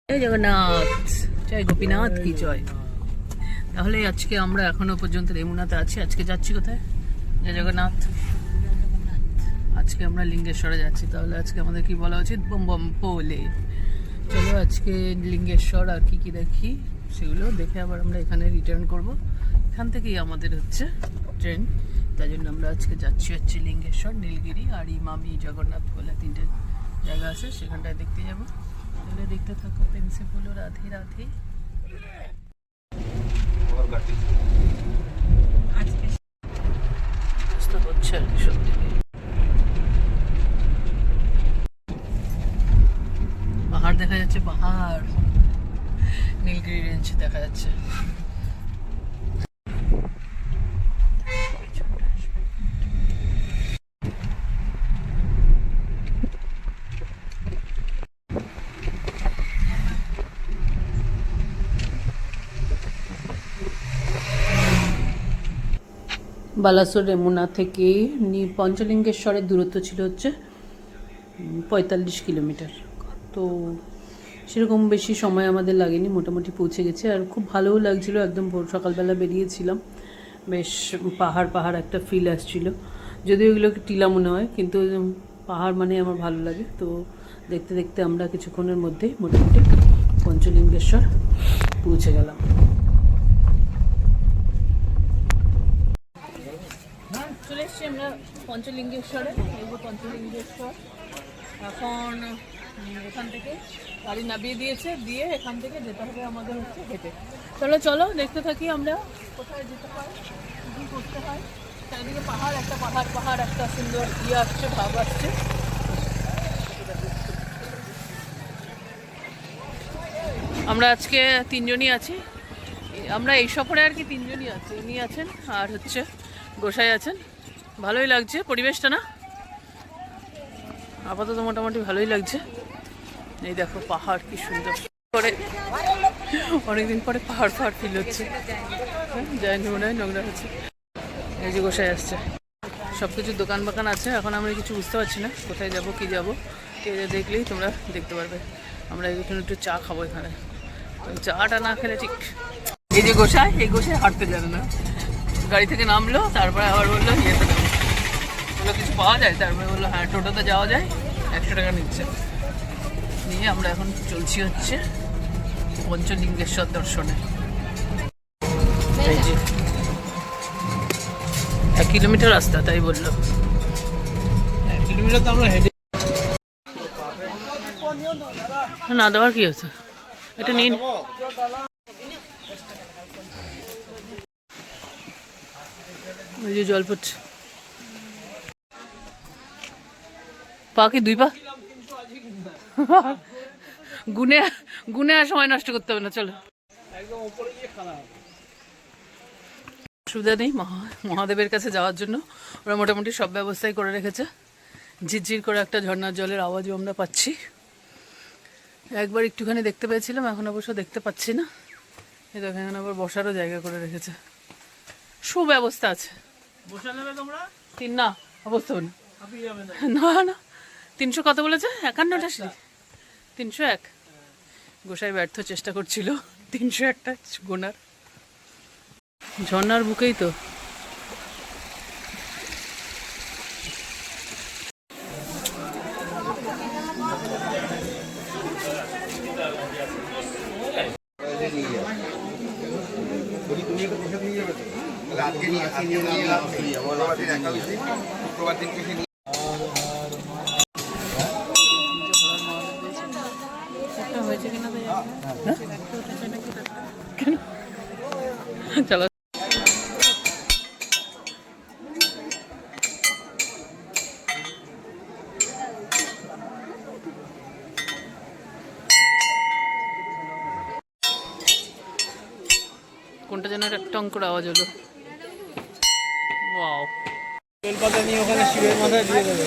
জয় জগন্নাথ, জয় গোপীনাথ কি জয়। তাহলে আজকে আমরা এখনো পর্যন্ত রেমুনাতে আছি। আজকে যাচ্ছি কোথায়? জয় জগন্নাথ। আজকে আমরা লিঙ্গেশ্বরে যাচ্ছি। তাহলে আজকে আমাদের কি বলা উচিত? বম বম পোলে। চলো আজকে লিঙ্গেশ্বর আর কি কি দেখি সেগুলো দেখে আবার আমরা এখানে রিটার্ন করব। এখান থেকেই আমাদের হচ্ছে ট্রেন, তাই জন্য আমরা আজকে যাচ্ছি লিঙ্গেশ্বর, নীলগিরি আর ইমামি জগন্নাথ বলে তিনটে জায়গা আছে, সেখানটায় দেখতে যাব। তাহলে দেখতে থাকো। পেন্সিল বলো রাধে রাধে। বুঝতে পারছি আর কি সত্যি পাহাড় দেখা যাচ্ছে, পাহাড় নীলগিরি রেঞ্জ দেখা যাচ্ছে। বালাসোর রেমুনা থেকে পঞ্চলিঙ্গেশ্বরের দূরত্ব ছিল হচ্ছে 45 কিলোমিটার। তো সেরকম বেশি সময় আমাদের লাগেনি, মোটামুটি পৌঁছে গেছে। আর খুব ভালোও লাগছিলো, একদম ভোর সকালবেলা বেরিয়েছিলাম, বেশ পাহাড় পাহাড় একটা ফিল আসছিল। যদিও এগুলোকে টিলা মনে হয়, কিন্তু পাহাড় মানে আমার ভালো লাগে। তো দেখতে দেখতে আমরা কিছুক্ষণের মধ্যেই মোটামুটি পঞ্চলিঙ্গেশ্বর পৌঁছে গেলাম। চলে এসছি আমরা পঞ্চলিঙ্গেশ্বরে। পঞ্চলিঙ্গেশ্বর এখন এখান থেকে গাড়ি নামিয়ে দিয়েছে, দিয়ে এখান থেকে যেতে হবে আমাদের হচ্ছে হেঁটে। চলো চলো দেখতে থাকি আমরা কোথায় যেতে হয়, কী করতে হয়। চারিদিকে পাহাড়, একটা পাহাড় পাহাড় একটা সুন্দর আসছে, ভাব আসছে। আমরা আজকে তিনজনই আছি। আমরা এই সফরে আর কি তিনজনই আছি। ইনি আছেন আর হচ্ছে গোসাই আছেন। ভালোই লাগছে পরিবেশটা, না? আপাতত মোটামুটি ভালোই লাগছে। এই দেখো পাহাড় কি সুন্দর করে, অনেকদিন পরে পাহাড় ফিল হচ্ছে। যায়নি মনে হয়, নোংরা হচ্ছে। এই যে গোসাই আসছে। সব কিছু দোকান বাকান আছে। এখন আমরা কিছু বুঝতে পারছি না কোথায় যাব কি যাব। দেখলেই তোমরা দেখতে পারবে। আমরা এখানে একটু চা খাবো এখানে। চাটা না খেলে ঠিক। এই যে গোসাই, এই গোসাই হাঁটতে জানে না। গাড়ি থেকে নামলো, তারপরে আবার বললো ইয়েতে নামো, বললো কিছু পাওয়া যায়। তারপরে বললো হ্যাঁ টোটোতে যাওয়া যায়, 100 টাকা নিচ্ছে। নিয়ে আমরা এখন চলছি হচ্ছে পঞ্চলিঙ্গেশ্বর দর্শনে। এই যে 1 কিলোমিটার রাস্তা, তাই বললো 1 কিলোমিটার। তো আমরা হেঁটে না দেওয়ার কি আছে, এটা নিন। ওই যে জল পড়ছে। পা কি 2 পা? গুনে গুনে আর সময় নষ্ট করতে হবে না। চলো, অসুবিধা নেই। মহাদেবের কাছে যাওয়ার জন্য ওরা মোটামুটি সব ব্যবস্থাই করে রেখেছে। ঝিরঝির করে একটা ঝর্ণার জলের আওয়াজও আমরা পাচ্ছি। একবার একটুখানি দেখতে পেয়েছিলাম, এখন অবশ্য দেখতে পাচ্ছি না। এই দেখো এখানে আবার বসারও জায়গা করে রেখেছে, সুব্যবস্থা আছে। বসে নেবে তোমরা? না অবস্থা না না 300 কত বলেছে? 51টা সিঁড়ি, 301। গোসাই ব্যর্থ চেষ্টা করছিল 301টা গোনার। ঝর্ণার বুকেই তো। চলো কোনটা যেন একটা টং করে আওয়াজ হলো। ওয়াও, বেলপাতা নিয়ে ওখানে শিবের মাথায় দিয়ে দেবে।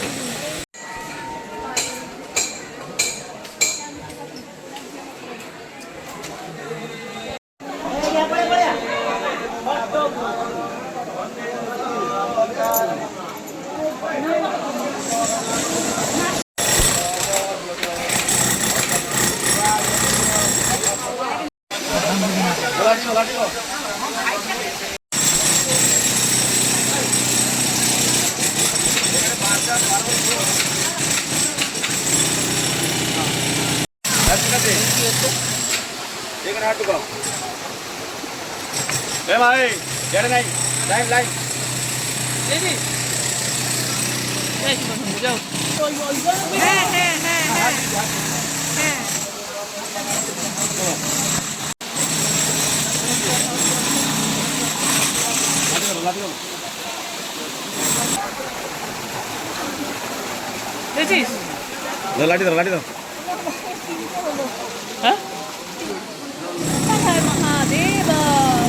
ভাই নাই লাইন লাইন যাও। হ্যাঁ হ্যাঁ হ্যাঁ হ্যাঁ হ্যাঁ দেখছিস? লাঠি দাও লাঠি দাও। হ্যাঁ মহাদেব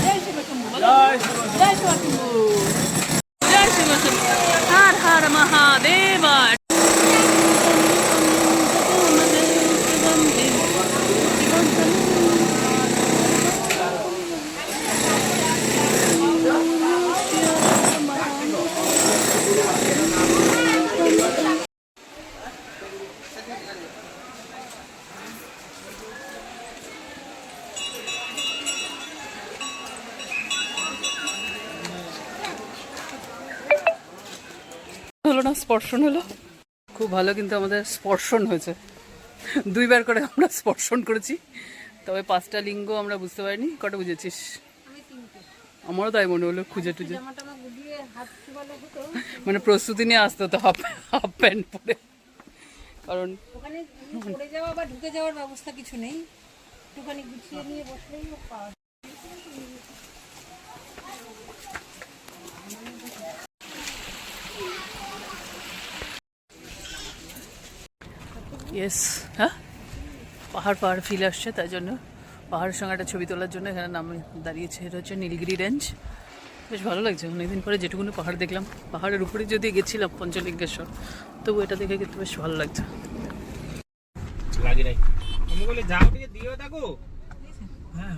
জয় শিব শম্ভু জয় শিব শম্ভু জয় শিব শম্ভু। হর হর মহাদেব। হলো না, স্পর্শন হলো খুব ভালো, কিন্তু আমাদের স্পর্শন হয়েছে 2 বার করে আমরা স্পর্শন করেছি, তবে 5টা লিঙ্গ আমরা বুঝতে পারিনি। কটা বুঝেছিস? আমারও তাই মনে হলো, খুঁজে টুজে মানে প্রস্তুতি নিয়ে আসতে হতো হাফ প্যান্ট পরে, কারণ ওখানে পড়ে যাওয়া বা ঢুকে যাওয়ার ব্যবস্থা কিছু নেই, একটুখানি গুছিয়ে নিয়ে বসলেই পাওয়া যায়। ইয়েস, হ্যাঁ পাহাড় পাহাড় ফিল আসছে, তাই জন্য পাহাড়ের সঙ্গে একটা ছবি তোলার জন্য এখানে নামে দাঁড়িয়েছে। এটা হচ্ছে নীলগিরি রেঞ্জ, বেশ ভালো লাগছে। অনেকদিন পরে যেটুকুনি পাহাড় দেখলাম, পাহাড়ের উপরে যদি গেছিলাম পঞ্চলিঙ্গেশ্বর, তবু এটা দেখে কিন্তু বেশ ভালো লাগছে। লাগি নাই আমি বলে যাও টিকে দিও তাকো। হ্যাঁ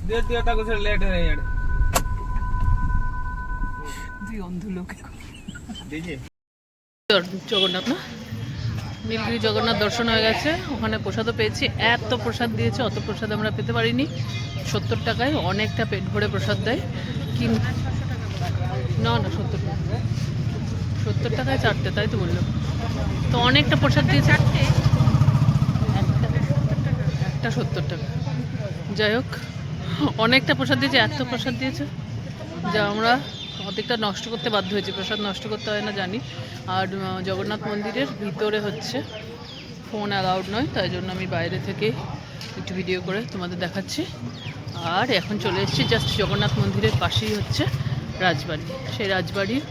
দিও দিও তাকো, সে লেট হয়ে যাবে। দুই অন্ধ লোক দিজি জগন্নাথ না, নীলগিরি জগন্নাথ দর্শন হয়ে গেছে। ওখানে প্রসাদও পেয়েছি, এত প্রসাদ দিয়েছে, অত প্রসাদ আমরা পেতে পারিনি। 70 টাকায় অনেকটা পেট ভরে প্রসাদ দেয়, কিন্তু না না 70 টাকায় 4টে, তাই তো বললাম। তো অনেকটা প্রসাদ দিয়েছে, একটা 70 টাকা। যাই হোক, অনেকটা প্রসাদ দিয়েছে, এত প্রসাদ দিয়েছে যা আমরা অর্ধেকটা নষ্ট করতে বাধ্য হয়েছি। প্রসাদ নষ্ট করতে হয় না জানি, আর জগন্নাথ মন্দিরের ভিতরে হচ্ছে ফোন অ্যালাউড নয়, তাই জন্য আমি বাইরে থেকে একটু ভিডিও করে তোমাদের দেখাচ্ছি। আর এখন চলে এসেছি জাস্ট জগন্নাথ মন্দিরের পাশেই হচ্ছে রাজবাড়ি। সেই রাজবাড়ির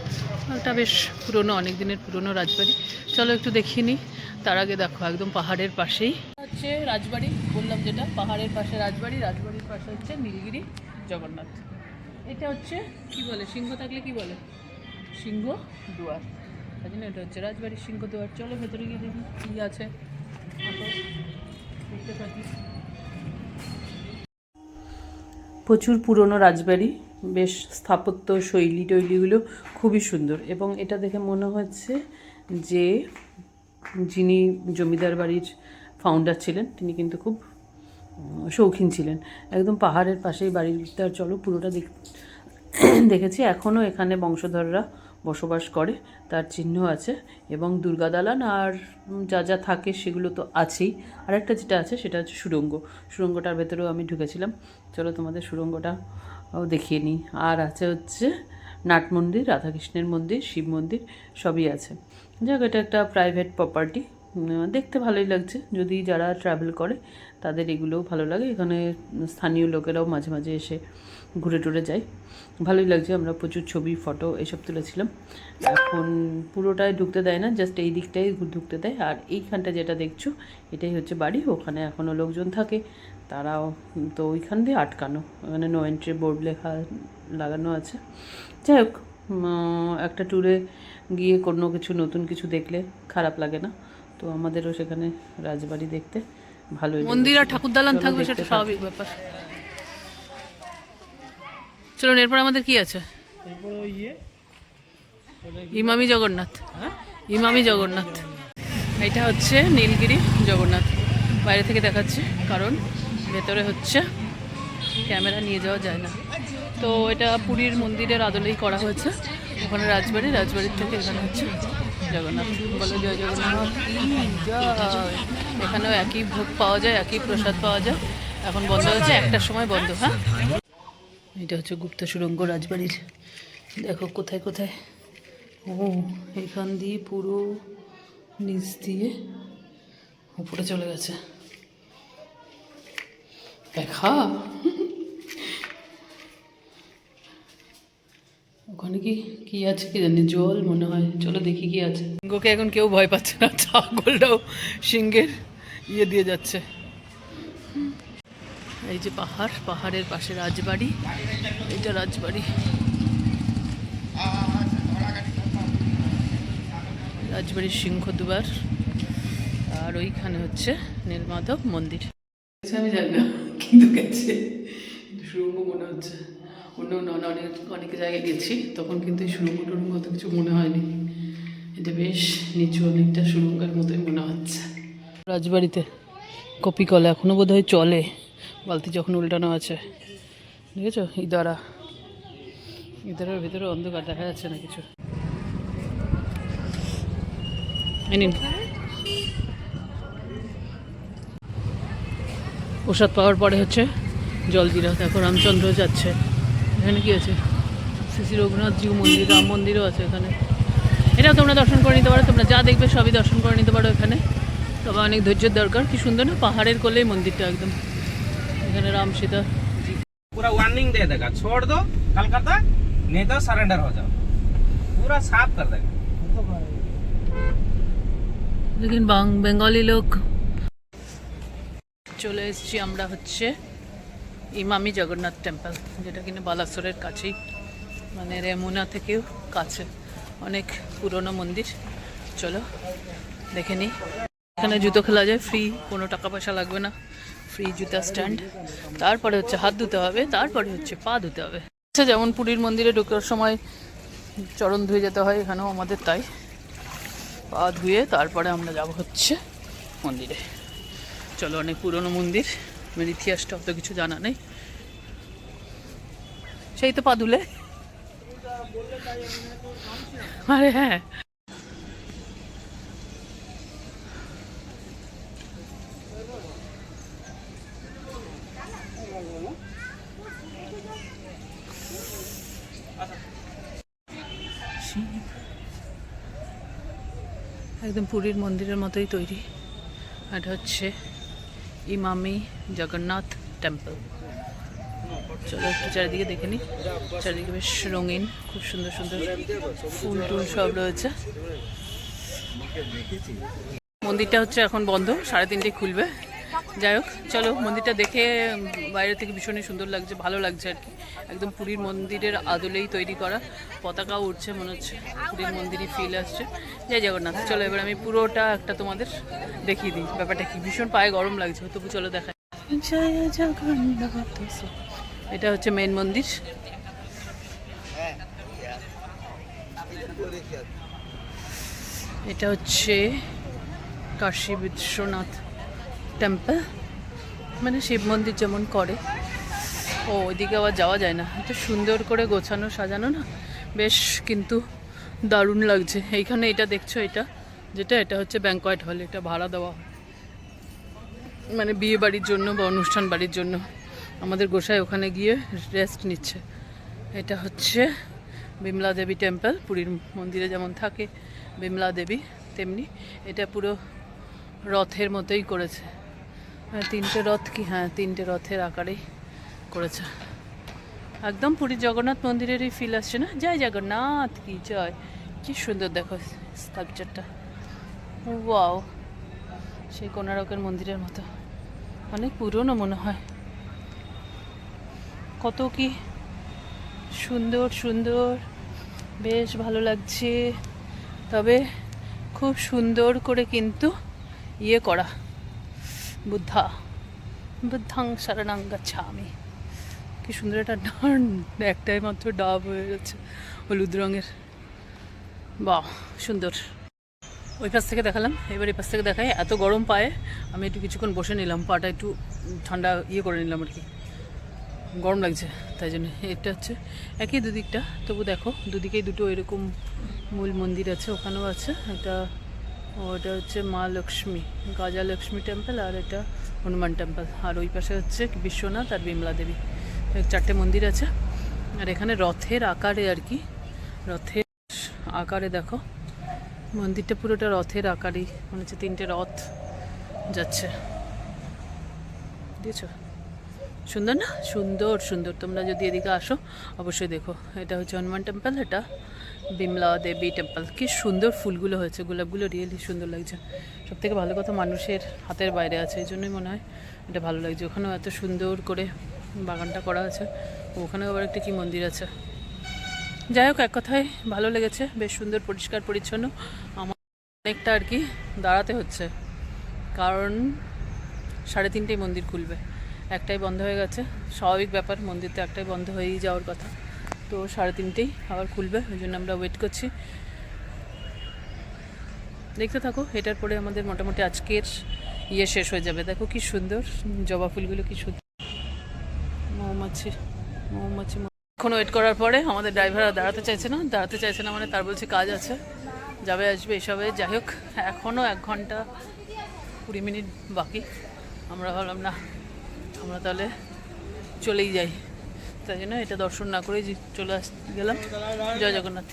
একটা বেশ পুরনো, অনেক দিনের পুরনো রাজবাড়ি, চলো একটু দেখিয়ে নিই। তার আগে দেখো, একদম পাহাড়ের পাশেই হচ্ছে রাজবাড়ি, বললাম যেটা পাহাড়ের পাশে রাজবাড়ি, রাজবাড়ির পাশে হচ্ছে নীলগিরি জগন্নাথ। এটা হচ্ছে কি বলে, সিংহ থাকলে কি বলে, সিংহ দুয়ার, তাই জন্য এটা হচ্ছে রাজবাড়ির সিংহ দুয়ার। চলো ভেতরে গিয়ে দেখি কী আছে, দেখতে থাকি। প্রচুর পুরনো রাজবাড়ি, বেশ স্থাপত্য শৈলী টৈলীগুলো খুবই সুন্দর, এবং এটা দেখে মনে হচ্ছে যে যিনি জমিদার বাড়ির ফাউন্ডার ছিলেন তিনি কিন্তু খুব শৌখিন ছিলেন। একদম পাহাড়ের পাশেই বাড়িটার, চলো পুরোটা দেখেছি। এখনও এখানে বংশধররা বসবাস করে, তার চিহ্ন আছে, এবং দুর্গা দালান আর যা যা থাকে সেগুলো তো আছেই। আরেকটা যেটা আছে সেটা হচ্ছে সুড়ঙ্গ, সুড়ঙ্গটার ভেতরেও আমি ঢুকেছিলাম। চলো তোমাদের সুড়ঙ্গটাও দেখিয়ে নিই। আর আছে হচ্ছে নাট মন্দির, রাধাকৃষ্ণের মন্দির, শিব মন্দির সবই আছে। যাক, এটা একটা প্রাইভেট প্রপার্টি, দেখতে ভালোই লাগছে। যদি যারা ট্রাভেল করে তাদের এগুলোও ভালো লাগে। এখানে স্থানীয় লোকেরাও মাঝে মাঝে এসে ঘুরে টুরে যায়, ভালোই লাগছে। আমরা প্রচুর ছবি ফটো এসব তুলেছিলাম। এখন পুরোটাই ঢুকতে দেয় না, জাস্ট এই দিকটাই ঢুকতে দেয়। আর এইখানটা যেটা দেখছো এটাই হচ্ছে বাড়ি, ওখানে এখনও লোকজন থাকে, তারাও তো ওইখান দিয়ে আটকানো, ওখানে নো এন্ট্রি বোর্ড লেখা লাগানো আছে। যাই হোক, একটা ট্যুরে গিয়ে কোনো কিছু নতুন কিছু দেখলে খারাপ লাগে না, তো আমাদেরও সেখানে রাজবাড়ি দেখতে ভালোই। মন্দির আর ঠাকুর দালান থাকবে সেটা স্বাভাবিক ব্যাপার। চলুন, এরপর আমাদের কি আছে? ইমামি জগন্নাথ, ইমামি জগন্নাথ। এটা হচ্ছে নীলগিরি জগন্নাথ, বাইরে থেকে দেখাচ্ছি কারণ ভেতরে হচ্ছে ক্যামেরা নিয়ে যাওয়া যায় না, তো এটা পুরীর মন্দিরের আদলেই করা হয়েছে। ওখানে রাজবাড়ির থেকে এখানে হচ্ছে জগন্নাথ। বলো জয় জগন্নাথ কি জয়। এখানেও একই ভোগ পাওয়া যায়, একই প্রসাদ পাওয়া যায়। এখন বন্ধ হয়েছে, 1টার সময় বন্ধ। হ্যাঁ, এটা হচ্ছে গুপ্ত সুড়ঙ্গ রাজবাড়ির। দেখো কোথায় কোথায়, ও এখান দিয়ে পুরো নিচ দিয়ে উপরে চলে গেছে। দেখা ওখানে কি আছে কি জানি, জল মনে হয়। চলো দেখি কি আছে। সিংহকে এখন কেউ ভয় পাচ্ছে না, ছাগলটাও সিংহের ইয়ে দিয়ে যাচ্ছে। এই যে পাহাড়ের পাশে রাজবাড়ি, এটা রাজবাড়ির সিংহদুয়ার। আর ওইখানে হচ্ছে নীলমাধব মন্দির। আমি জানি না কিন্তু গেছে সুড়ঙ্গ মনে হচ্ছে। অনেক জায়গায় গেছি, তখন কিন্তু এই সুড়ঙ্গ টুড়ঙ্গ অত কিছু মনে হয়নি। এটা বেশ নিচু অনেকটা সুড়ঙ্গের মতোই মনে হচ্ছে। রাজবাড়িতে কপি কলা এখনও বোধহয় চলে, বালতি যখন উল্টানো আছে। দেখেছো ইদারার ভিতরে অন্ধকার, দেখা যাচ্ছে না কিছু। নিন প্রসাদ পাওয়ার পরে হচ্ছে জলজিরা। দেখো রামচন্দ্র যাচ্ছে। এখানে কি আছে? শ্রী রঘুনাথজিউ মন্দির, রাম মন্দিরও আছে এখানে। এটাও তোমরা দর্শন করে নিতে পারো। তোমরা যা দেখবে সবই দর্শন করে নিতে পারো এখানে। তবে অনেক ধৈর্যের দরকার। কি সুন্দর না, পাহাড়ের কোলেই মন্দিরটা একদম। এখানে রাম सीता पूरा वार्निंग दे देगा, छोड़ दो कलकत्ता, नहीं तो सरेंडर हो जाओ, पूरा साफ कर देगा। लेकिन बेंगली लोग। চলে এসেছি আমরা হচ্ছে ইমামি জগন্নাথ টেম্পল, যেটা কিনা বালাসোরের কাছেই, মানে রেমুনা থেকেও কাছে। অনেক পুরনো মন্দির। চলো দেখে নিই। এখানে জুতো খেলা যায় ফ্রি, কোনো টাকা পয়সা লাগবে না। ফ্রি জুতা স্ট্যান্ড। তারপরে হচ্ছে হাত ধুতে হবে, তারপরে হচ্ছে পা ধুতে হবে। আচ্ছা, যেমন পুরীর মন্দিরে ঢোকার সময় চরণ ধুয়ে যেতে হয়, এখানেও আমাদের তাই। পা ধুয়ে তারপরে আমরা যাব হচ্ছে মন্দিরে। চলো, অনেক পুরনো মন্দির, আমার ইতিহাসটা অত কিছু জানা নেই। সেই তো পা ধুলে। আরে হ্যাঁ, একদম পুরীর মন্দিরের মতোই তৈরি। এটা হচ্ছে ইমামি জগন্নাথ টেম্পল। চলো একটু চারিদিকে দেখে নিই। চারিদিকে বেশ রঙিন, খুব সুন্দর সুন্দর ফুল টুল সব রয়েছে। মন্দিরটা হচ্ছে এখন বন্ধ, 3:30টায় খুলবে। যাই হোক, চলো মন্দিরটা দেখে বাইরে থেকে ভীষণই সুন্দর লাগছে, ভালো লাগছে আর কি। একদম পুরীর মন্দিরের আদলেই তৈরি করা, পতাকাও উঠছে, মনে হচ্ছে পুরীর মন্দিরই ফিল আসছে। জয় জগন্নাথ। চলো এবার আমি পুরোটা একটা তোমাদের দেখিয়ে দিই ব্যাপারটা কি। ভীষণ পায়ে গরম লাগছে, তবু চলো দেখাই। জয় জগন্নাথ। এটা হচ্ছে মেন মন্দির। এটা হচ্ছে কাশী বিশ্বনাথ টেম্পল, মানে শিব মন্দির যেমন করে। ও ওইদিকে আবার যাওয়া যায় না, এত সুন্দর করে গোছানো সাজানো না, বেশ কিন্তু দারুণ লাগছে। এইখানে এটা দেখছো, এটা হচ্ছে ব্যাংকোয়েট হল। এটা ভাড়া দেওয়া হয়, মানে বিয়ে বাড়ির জন্য বা অনুষ্ঠান বাড়ির জন্য। আমাদের গোসাই ওখানে গিয়ে রেস্ট নিচ্ছে। এটা হচ্ছে বিমলা দেবী টেম্পল। পুরীর মন্দিরে যেমন থাকে বিমলা দেবী, তেমনি এটা পুরো রথের মতোই করেছে। 3টে রথ কি, হ্যাঁ 3টে রথের আকারেই করেছে। একদম পুরীর জগন্নাথ মন্দিরেরই ফিল আসছে না? জয় জগন্নাথ কি জয়। কি সুন্দর দেখো স্কাল্পচারটা, ওয়াও, সেই কোণারকের মন্দিরের মতো। অনেক পুরনো মনে হয়। কত কি সুন্দর সুন্দর, বেশ ভালো লাগছে। তবে খুব সুন্দর করে কিন্তু ইয়ে করা, বুদ্ধাং শরণং গচ্ছামি। কি সুন্দর একটা একটাই মাত্র ডাব হয়ে গেছে হলুদ রঙের, বাহ সুন্দর। ওই পাশ থেকে দেখালাম, এবার এই পাশ থেকে দেখাই। এত গরম পায়ে আমি একটু কিছুক্ষণ বসে নিলাম, পাটা একটু ঠান্ডা করে নিলাম আর কি, গরম লাগছে তাই জন্য। এটা হচ্ছে একই দুদিকটা, তবু দেখো দুদিকেই দুটো এরকম মূল মন্দির আছে, ওখানেও আছে। ওটা হচ্ছে মা লক্ষ্মী, গাজা লক্ষ্মী টেম্পল, আর এটা হনুমান টেম্পল, আর ওই পাশে হচ্ছে বিশ্বনাথ আর বিমলা দেবী, 4টে মন্দির আছে। আর এখানে রথের আকারে আর কি, রথের আকারে দেখো মন্দিরটা পুরোটা রথের আকারই, মনে হচ্ছে 3টে রথ যাচ্ছে, বুঝেছো? সুন্দর না? সুন্দর সুন্দর। তোমরা যদি এদিকে আসো অবশ্যই দেখো। এটা হচ্ছে হনুমান টেম্পল, এটা বিমলা দেবী টেম্পল। কি সুন্দর ফুলগুলো হয়েছে, গোলাপগুলো রিয়েলি সুন্দর লাগছে। সব থেকে ভালো কথা মানুষের হাতের বাইরে আছে, এই জন্যই মনে হয় এটা ভালো লাগছে। ওখানেও এত সুন্দর করে বাগানটা করা আছে, ওখানেও আবার একটা কি মন্দির আছে। যাই হোক, এক কথায় ভালো লেগেছে, বেশ সুন্দর পরিষ্কার পরিচ্ছন্ন। আমার অনেকটা আর কি দাঁড়াতে হচ্ছে, কারণ 3:30টায় মন্দির খুলবে, একটাই বন্ধ হয়ে গেছে। স্বাভাবিক ব্যাপার, মন্দির তো একটাই বন্ধ হয়েই যাওয়ার কথা, তো 3:30টায় আবার খুলবে, ওই জন্য আমরা ওয়েট করছি। দেখতে থাকো, এটার পরে আমাদের মোটামুটি আজকের শেষ হয়ে যাবে। দেখো কি সুন্দর জবা ফুলগুলো, কি সুন্দর। মৌমাছি মৌমাছি এখন ওয়েট করার পরে আমাদের ড্রাইভার দাঁড়াতে চাইছে না মানে তার বলছে কাজ আছে, যাবে আসবে এসবে। যাই হোক, এখনও 1 ঘন্টা 20 মিনিট বাকি। আমরা ভাবলাম না, আমরা তাহলে চলেই যাই, তাই জন্য এটা দর্শন না করেই চলে গেলাম। জয় জগন্নাথ।